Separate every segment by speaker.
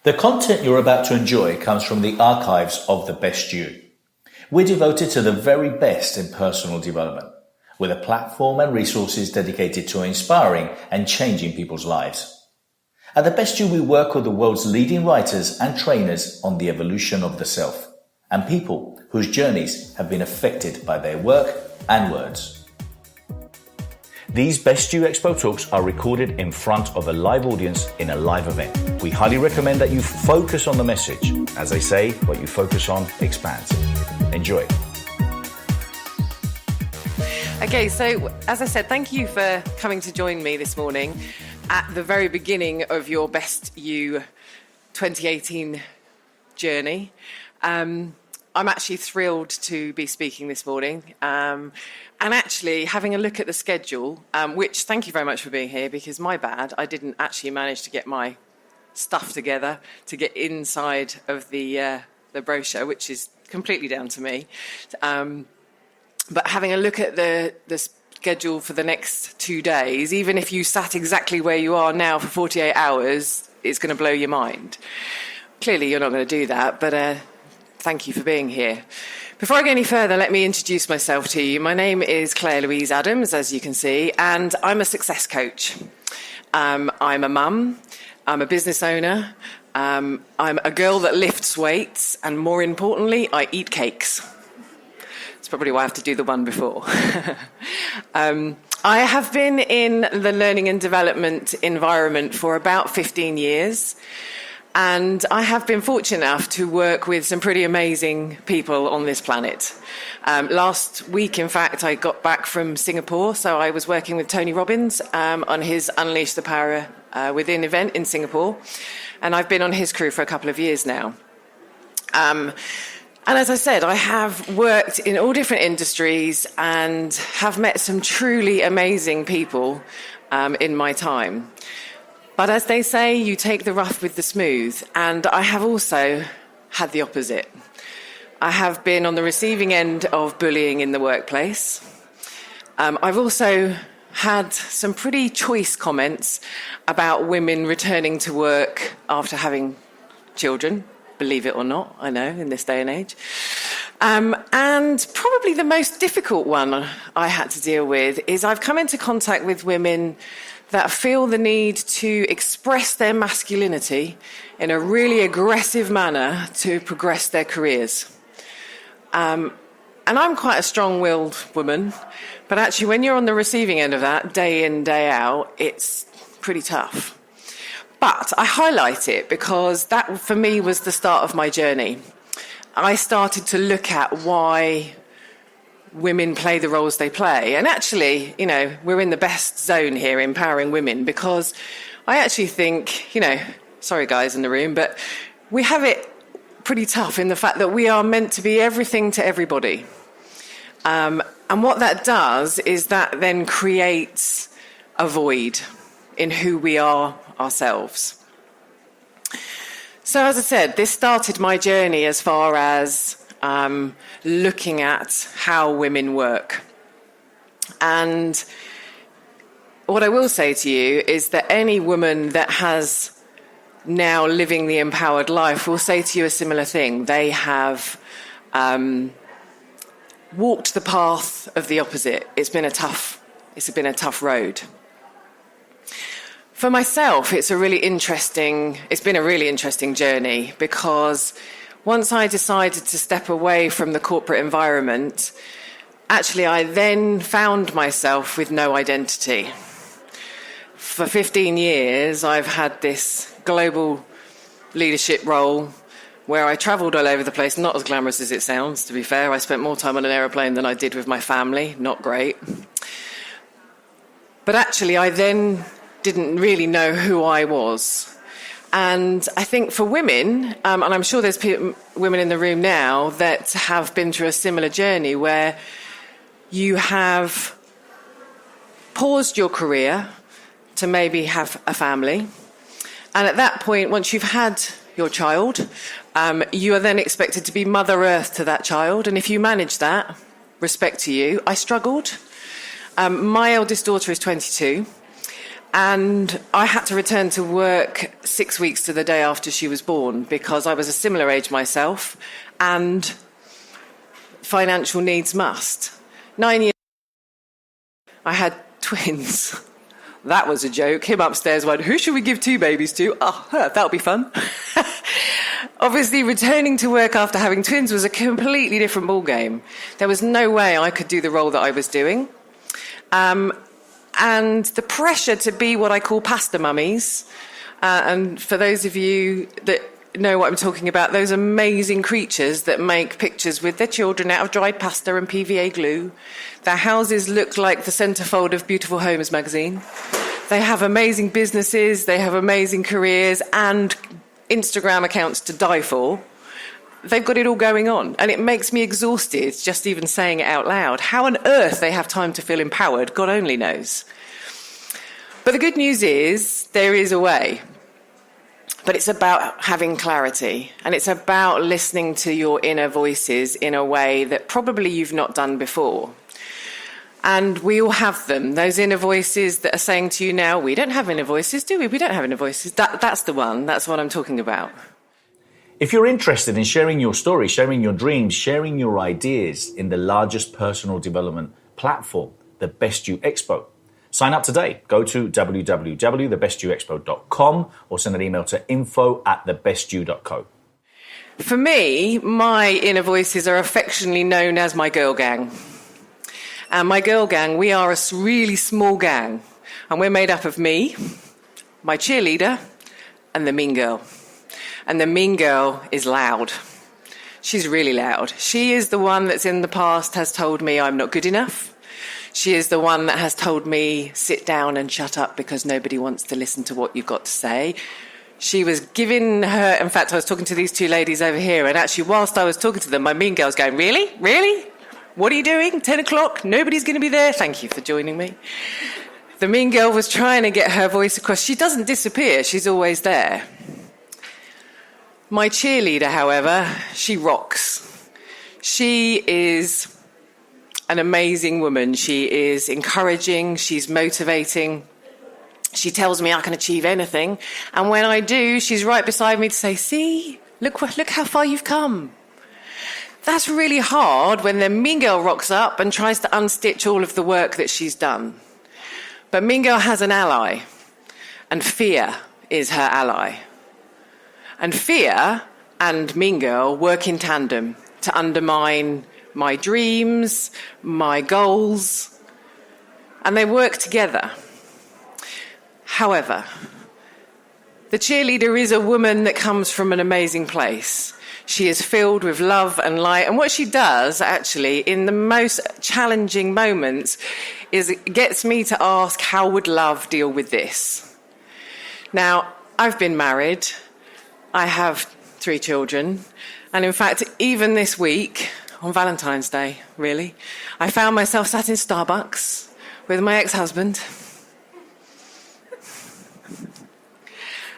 Speaker 1: The content you're about to enjoy comes from the archives of The Best You. We're devoted to the very best in personal development, with a platform and resources dedicated to inspiring and changing people's lives. At The Best You, we work with the world's leading writers and trainers on the evolution of the self, and people whose journeys have been affected by their work and words. These Best You EXPO talks are recorded in front of a live audience in a live event. We highly recommend that you focus on the message. As they say, what you focus on expands. Enjoy.
Speaker 2: Okay, so as I said, thank you for coming to join me this morning at the very beginning of your Best You 2018 journey. I'm actually thrilled to be speaking this morning. And actually, having a look at the schedule, which thank you very much for being here, because my bad, I didn't actually manage to get my stuff together to get inside of the brochure, which is completely down to me. But having a look at the schedule for the next 2 days, even if you sat exactly where you are now for 48 hours, it's going to blow your mind. Clearly, you're not going to do that, but thank you for being here. Before I go any further, let me introduce myself to you. My name is Louise Adams, as you can see, and I'm a success coach. I'm a mum, I'm a business owner, I'm a girl that lifts weights, and more importantly, I eat cakes. That's probably why I have to do the one before. I have been in the learning and development environment for about 15 years. And I have been fortunate enough to work with some pretty amazing people on this planet. Last week, in fact, I got back from Singapore, so I was working with Tony Robbins on his Unleash the Power Within event in Singapore, and I've been on his crew for a couple of years now. And as I said, I have worked in all different industries and have met some truly amazing people in my time. But as they say, you take the rough with the smooth, and I have also had the opposite. I have been on the receiving end of bullying in the workplace. I've also had some pretty choice comments about women returning to work after having children, believe it or not, I know, in this day and age. And probably the most difficult one I had to deal with is I've come into contact with women that feel the need to express their masculinity in a really aggressive manner to progress their careers. And I'm quite a strong-willed woman, but actually when you're on the receiving end of that, day in, day out, it's pretty tough. But I highlight it because that, for me, was the start of my journey. I started to look at why women play the roles they play. And actually, you know, we're in the best zone here, empowering women, because I actually think, you know, sorry guys in the room, but we have it pretty tough in the fact that we are meant to be everything to everybody. And what that does is that then creates a void in who we are ourselves. So as I said, this started my journey as far as looking at how women work. And what I will say to you is that any woman that has now living the empowered life will say to you a similar thing. They have walked the path of the opposite. It's been a tough road. For myself, it's been a really interesting journey, because once I decided to step away from the corporate environment, actually I then found myself with no identity. For 15 years, I've had this global leadership role where I travelled all over the place, not as glamorous as it sounds, to be fair. I spent more time on an aeroplane than I did with my family, not great. But actually, I then didn't really know who I was. And I think for women, and I'm sure there's women in the room now that have been through a similar journey where you have paused your career to maybe have a family. And at that point, once you've had your child, you are then expected to be Mother Earth to that child. And if you manage that, respect to you. I struggled. My eldest daughter is 22. And I had to return to work 6 weeks to the day after she was born because I was a similar age myself and financial needs must. 9 years I had twins. That was a joke. Him upstairs went, who should we give 2 babies to? Oh, that'll be fun. Obviously, returning to work after having twins was a completely different ballgame. There was no way I could do the role that I was doing. And the pressure to be what I call pasta mummies, and for those of you that know what I'm talking about, those amazing creatures that make pictures with their children out of dried pasta and PVA glue. Their houses look like the centrefold of Beautiful Homes magazine. They have amazing businesses, they have amazing careers and Instagram accounts to die for. They've got it all going on, and it makes me exhausted just even saying it out loud. How on earth they have time to feel empowered, God only knows. But the good news is there is a way. But it's about having clarity, and it's about listening to your inner voices in a way that probably you've not done before. And we all have them, those inner voices that are saying to you now, we don't have inner voices, do we? We don't have inner voices. That's the one. That's what I'm talking about.
Speaker 1: If you're interested in sharing your story, sharing your dreams, sharing your ideas in the largest personal development platform, the Best You EXPO, sign up today. Go to www.thebestyouexpo.com or send an email to info@thebestyou.co.
Speaker 2: For me, my inner voices are affectionately known as my girl gang. And my girl gang, we are a really small gang. And we're made up of me, my cheerleader, and the mean girl. And the mean girl is loud. She's really loud. She is the one that's in the past has told me I'm not good enough. She is the one that has told me sit down and shut up because nobody wants to listen to what you've got to say. She was giving her, in fact, I was talking to these 2 ladies over here, and actually whilst I was talking to them, my mean girl's going, really? Really? What are you doing? 10 o'clock? Nobody's going to be there? Thank you for joining me. The mean girl was trying to get her voice across. She doesn't disappear. She's always there. My cheerleader, however, she rocks. She is an amazing woman. She is encouraging. She's motivating. She tells me I can achieve anything. And when I do, she's right beside me to say, see, look how far you've come. That's really hard when the mean girl rocks up and tries to unstitch all of the work that she's done. But mean girl has an ally, and fear is her ally. And fear and mean girl work in tandem to undermine my dreams, my goals, and they work together. However, the cheerleader is a woman that comes from an amazing place. She is filled with love and light, and what she does actually in the most challenging moments is it gets me to ask, how would love deal with this? Now, I've been married. I have 3 children. And in fact, even this week, on Valentine's Day, really, I found myself sat in Starbucks with my ex-husband.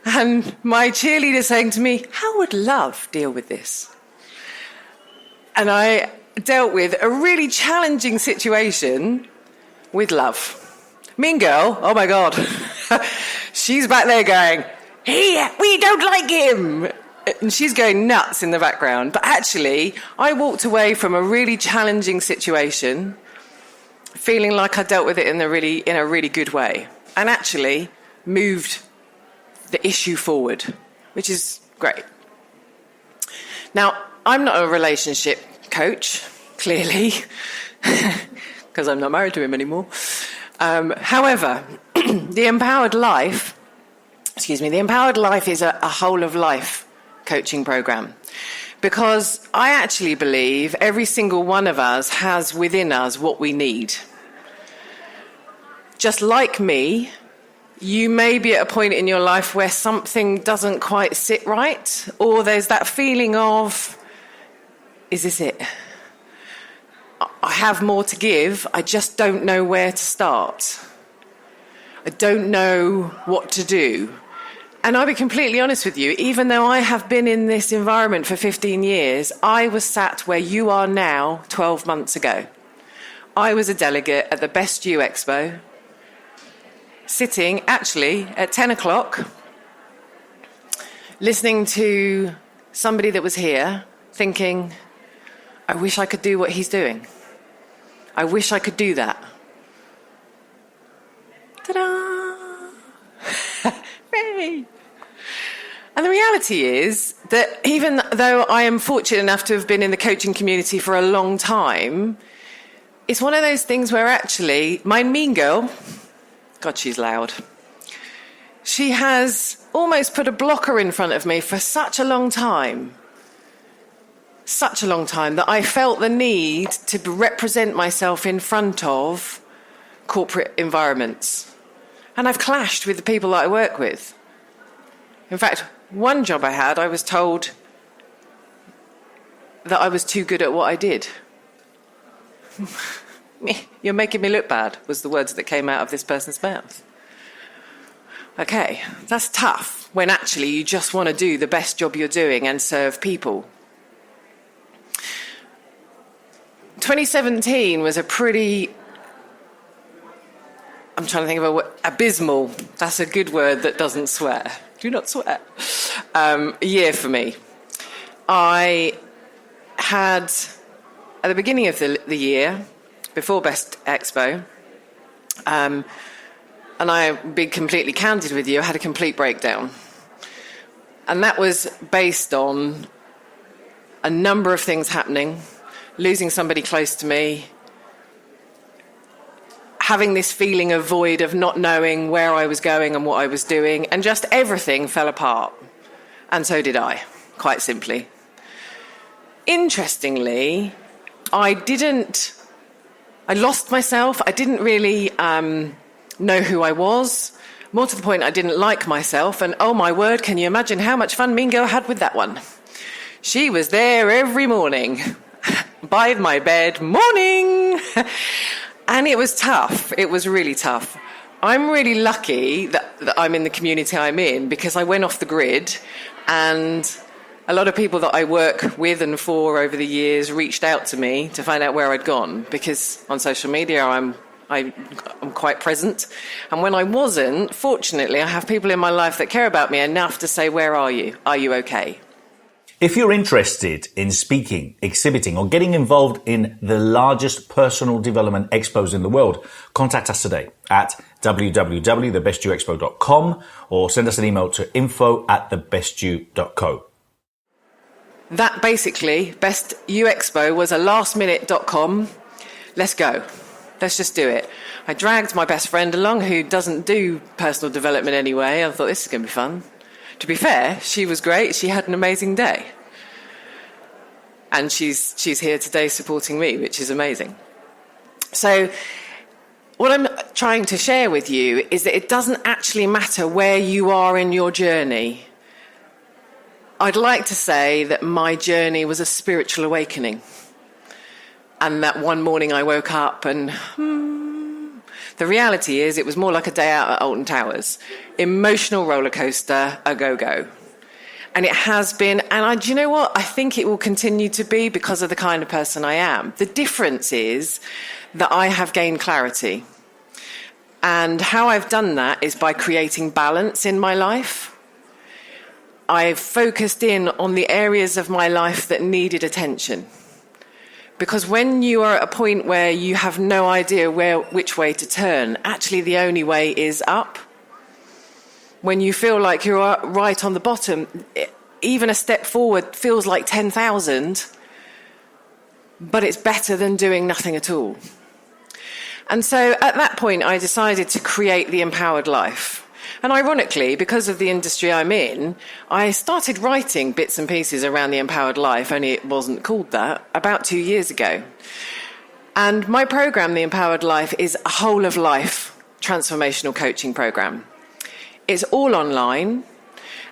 Speaker 2: And my cheerleader saying to me, how would love deal with this? And I dealt with a really challenging situation with love. Mean girl, oh my God. She's back there going, we don't like him. And she's going nuts in the background. But actually, I walked away from a really challenging situation feeling like I dealt with it in a really good way, and actually moved the issue forward, which is great. Now, I'm not a relationship coach, clearly, because I'm not married to him anymore. However, the Empowered Life is a whole of life coaching program, because I actually believe every single one of us has within us what we need. Just like me, you may be at a point in your life where something doesn't quite sit right, or there's that feeling of, is this it? I have more to give, I just don't know where to start. I don't know what to do. And I'll be completely honest with you, even though I have been in this environment for 15 years, I was sat where you are now 12 months ago. I was a delegate at the Best You EXPO sitting actually at 10 o'clock, listening to somebody that was here, thinking, I wish I could do what he's doing. I wish I could do that. Ta-da! Hooray! And the reality is that even though I am fortunate enough to have been in the coaching community for a long time, it's one of those things where actually my mean girl, God, she's loud. She has almost put a blocker in front of me for such a long time that I felt the need to represent myself in front of corporate environments. And I've clashed with the people that I work with. In fact, one job I had, I was told that I was too good at what I did. You're making me look bad, was the words that came out of this person's mouth. Okay, that's tough when actually you just want to do the best job you're doing and serve people. 2017 was a pretty, I'm trying to think of a word, abysmal, that's a good word that doesn't swear. Do not swear. Year for me. I had, at the beginning of the year, before Best Expo, and I'll be completely candid with you, I had a complete breakdown. And that was based on a number of things happening, losing somebody close to me, having this feeling of void of not knowing where I was going and what I was doing, and just everything fell apart. And so did I, quite simply. Interestingly, I lost myself. I didn't really know who I was. More to the point, I didn't like myself. And oh my word, can you imagine how much fun Mean Girl had with that one? She was there every morning by my bed, morning. And it was tough. It was really tough. I'm really lucky that I'm in the community I'm in, because I went off the grid, and a lot of people that I work with and for over the years reached out to me to find out where I'd gone, because on social media I'm quite present. And when I wasn't, fortunately, I have people in my life that care about me enough to say, where are you? Are you okay?
Speaker 1: If you're interested in speaking, exhibiting, or getting involved in the largest personal development expos in the world, contact us today at www.thebestyouexpo.com or send us an email to info@thebestyou.co.
Speaker 2: That basically, Best You EXPO was a lastminute.com. Let's go. Let's just do it. I dragged my best friend along, who doesn't do personal development anyway. I thought, this is going to be fun. To be fair, she was great. She had an amazing day. And she's here today supporting me, which is amazing. So what I'm trying to share with you is that it doesn't actually matter where you are in your journey. I'd like to say that my journey was a spiritual awakening. And that one morning I woke up and the reality is it was more like a day out at Alton Towers. Emotional roller coaster, a go-go. And it has been, and do you know what? I think it will continue to be, because of the kind of person I am. The difference is that I have gained clarity. And how I've done that is by creating balance in my life. I've focused in on the areas of my life that needed attention. Because when you are at a point where you have no idea which way to turn, actually the only way is up. When you feel like you're right on the bottom, even a step forward feels like 10,000, but it's better than doing nothing at all. And so at that point, I decided to create the empowered life. And ironically, because of the industry I'm in, I started writing bits and pieces around the empowered life, only it wasn't called that, about 2 years ago. And my program, The Empowered Life, is a whole of life transformational coaching program. It's all online,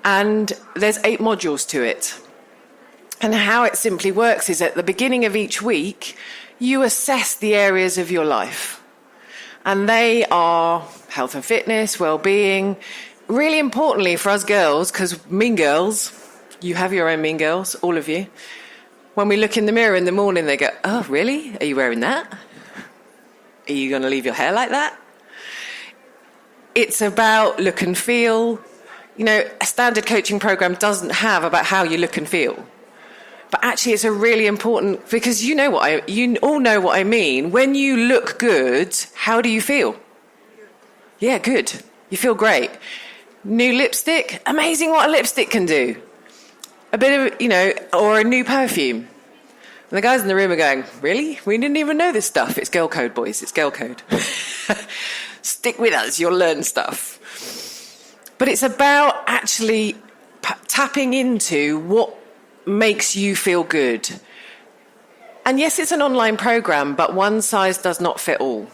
Speaker 2: and there's 8 modules to it. And how it simply works is at the beginning of each week, you assess the areas of your life. And they are health and fitness, well-being. Really importantly for us girls, because mean girls, you have your own mean girls, all of you. When we look in the mirror in the morning, they go, oh, really? Are you wearing that? Are you going to leave your hair like that? It's about look and feel. You know, a standard coaching program doesn't have about how you look and feel. But actually, it's a really important, because you all know what I mean. When you look good, how do you feel? Yeah, good. You feel great. New lipstick, amazing what a lipstick can do. A bit of, or a new perfume. And the guys in the room are going, really? We didn't even know this stuff. It's girl code, boys. It's girl code. Stick with us. You'll learn stuff. But it's about actually tapping into what makes you feel good. And yes, it's an online program, but one size does not fit all.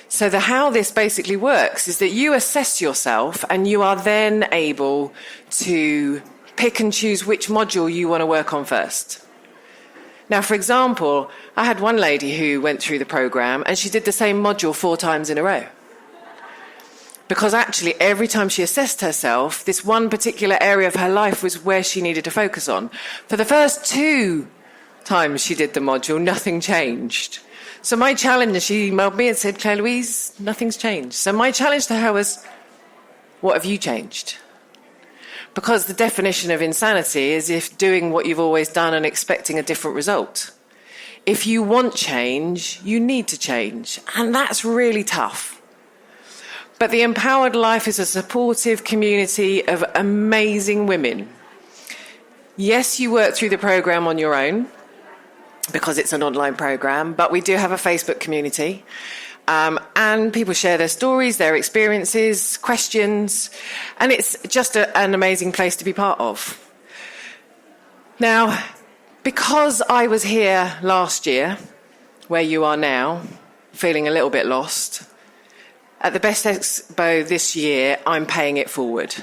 Speaker 2: So how this basically works is that you assess yourself and you are then able to pick and choose which module you want to work on first. Now, for example, I had one lady who went through the program and she did the same module 4 times in a row. Because actually, every time she assessed herself, this one particular area of her life was where she needed to focus on. For the first 2 times she did the module, nothing changed. So my challenge, and she emailed me and said, Claire Louise, nothing's changed. So my challenge to her was, what have you changed? Because the definition of insanity is if doing what you've always done and expecting a different result. If you want change, you need to change. And that's really tough. But the Empowered Life is a supportive community of amazing women. Yes, you work through the program on your own, because it's an online program, but we do have a Facebook community. And people share their stories, their experiences, questions, and it's just an amazing place to be part of. Now, because I was here last year, where you are now, feeling a little bit lost, at the Best Expo this year, I'm paying it forward,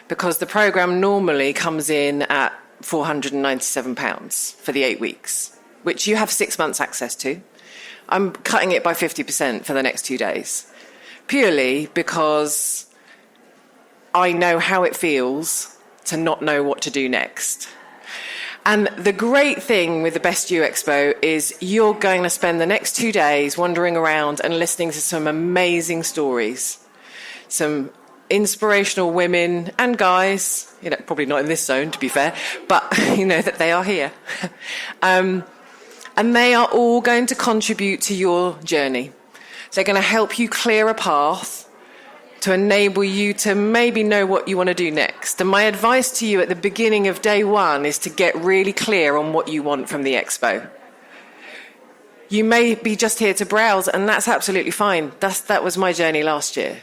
Speaker 2: because the program normally comes in at £497 for the 8 weeks, which you have 6 months access to. I'm cutting it by 50% for the next 2 days, purely because I know how it feels to not know what to do next. And the great thing with the Best You EXPO is you're going to spend the next 2 days wandering around and listening to some amazing stories, some inspirational women and guys, probably not in this zone, to be fair, but that they are here. And they are all going to contribute to your journey. They're going to help you clear a path to enable you to maybe know what you want to do next. And my advice to you at the beginning of day 1 is to get really clear on what you want from the expo. You may be just here to browse, and that's absolutely fine. That was my journey last year.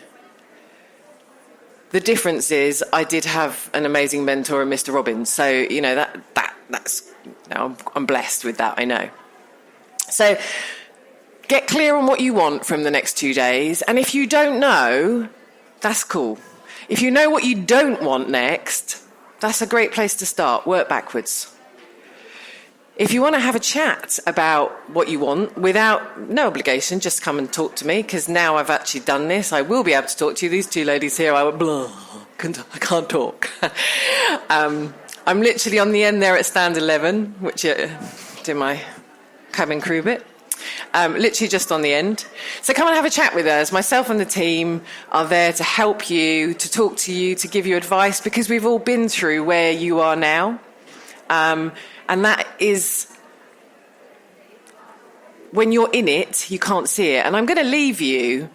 Speaker 2: The difference is I did have an amazing mentor in Mr. Robbins. So, I'm blessed with that, I know. So get clear on what you want from the next 2 days. And if you don't know, that's cool. If you know what you don't want next, that's a great place to start. Work backwards. If you want to have a chat about what you want without no obligation, just come and talk to me, because now I've actually done this. I will be able to talk to you. These 2 ladies here, I went, blah, I can't talk. I'm literally on the end there at stand 11, which do my cabin crew bit. Literally just on the end. So come and have a chat with us. Myself and the team are there to help you, to talk to you, to give you advice, because we've all been through where you are now. And that is, when you're in it, you can't see it. And I'm going to leave you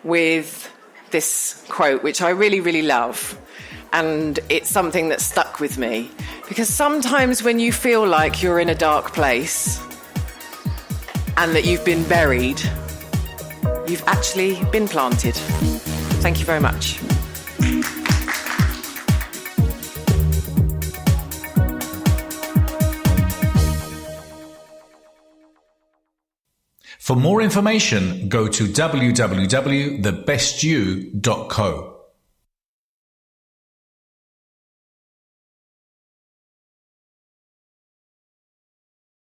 Speaker 2: with this quote, which I really, really love. And it's something that stuck with me. Because sometimes when you feel like you're in a dark place and that you've been buried, you've actually been planted. Thank you very much.
Speaker 1: For more information, go to www.thebestyou.co.